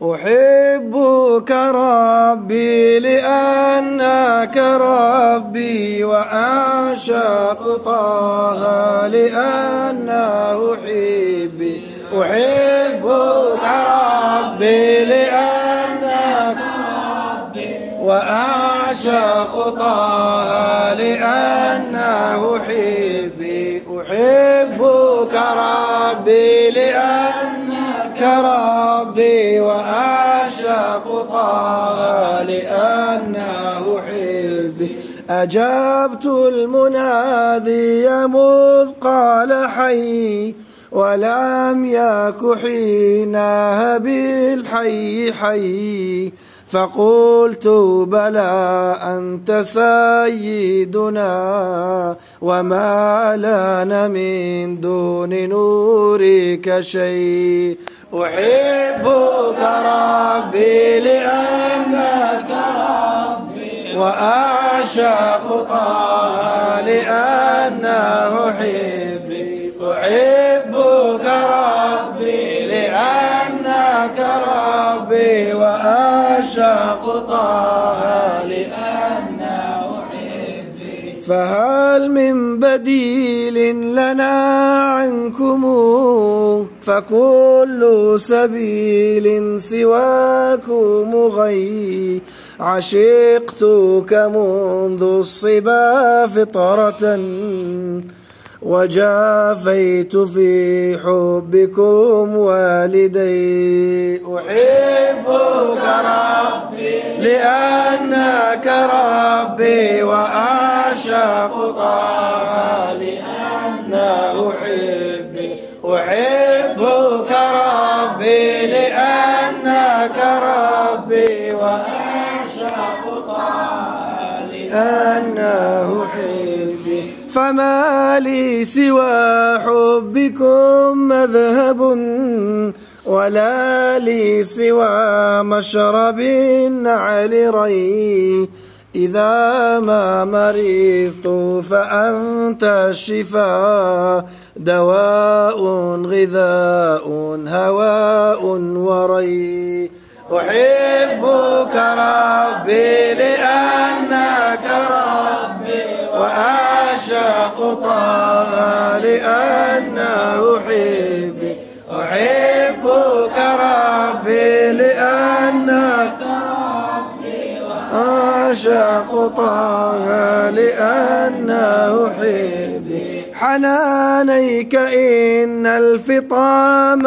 أحبك ربي لأنك ربي وأعشق طه لأنه حبي. أحبك ربي لأنك ربي وأعشق طه لأنه حبي. أحبك ربي لأنك ربي وأعشق طه لأنه حبي. أجبت المنادي مذ قال حي ولم يك حينها بالحي حي. فقلت بلى أنت سيدنا وما لنا من دون نورك شيء. أحبك ربي لأنك ربي وأعشق طه لأنه حبي. أحبك ربي لأنك ربي وأعشق طه لأنه حبي. فهل من بديل لنا عنكم فكل سبيل سواكم غي. عشقتك منذ الصبا فطرة وجافيت في حبكم والدي. أحبك ربي لأنك ربي وأعشق طه لأنه حبي. أحبك ربي لأنك ربي وأعشق طه لأنه حبي. فما لي سوى حبكم مذهب ولا لي سوى مشرب النعل ري. إذا ما مرضت فأنت الشفاء دواء غذاء هواء وري. أحبك ربي لأنك ربي وأعشق طه لأنه حبي. أحبك ربي لأنك ربي وأعشق طه لأنه حبي. حنانيك إن الفطام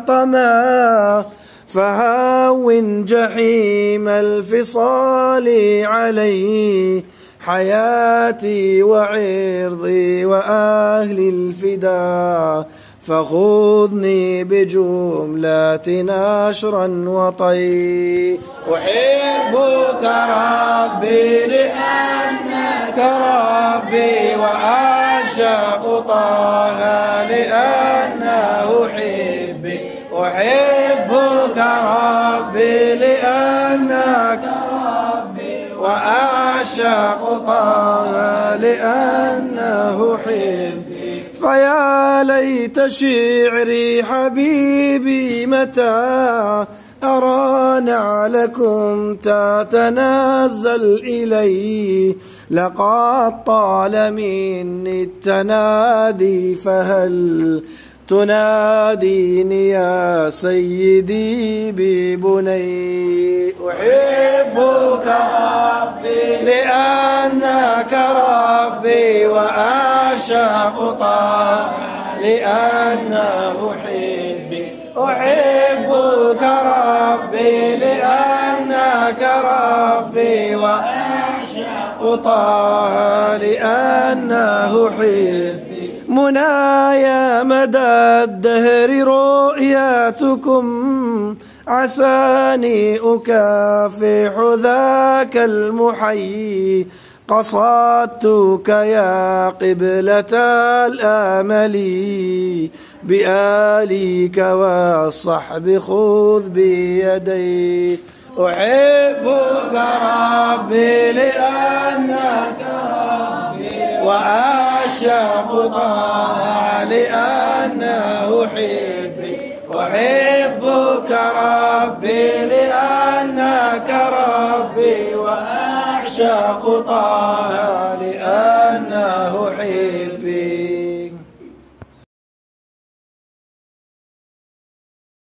طمى فهون جحيم الفصال علي. حياتي وعرضي وأهل الفداء فخذني بجملة نشرا وطي. أحبك ربي لأنك ربي وأعشق طه لأنه حبي. أحبك ربي لأنك ربي وأعشق طه لأنه حبي. فيا ليت شعري حبيبي متى أرى نعلكم تتنزل إلي. لقد طال مني التنادي فهل تناديني يا سيدي ببني. أحبك ربي لأنك ربي وأعشق طه لأنه حبي. أحبك ربي لأنك ربي وأعشق طه لأنه حبي. منايا مدى الدهر رؤياتكم عساني أكافح ذاك المحيي. قصدتك يا قبلة الآمل بآليك والصحب خذ بيدي. أحبك ربي لأنك ربي وأعشق طه لأنه حبي. أحبك ربي لأنك ربي وأعشق طه لأنك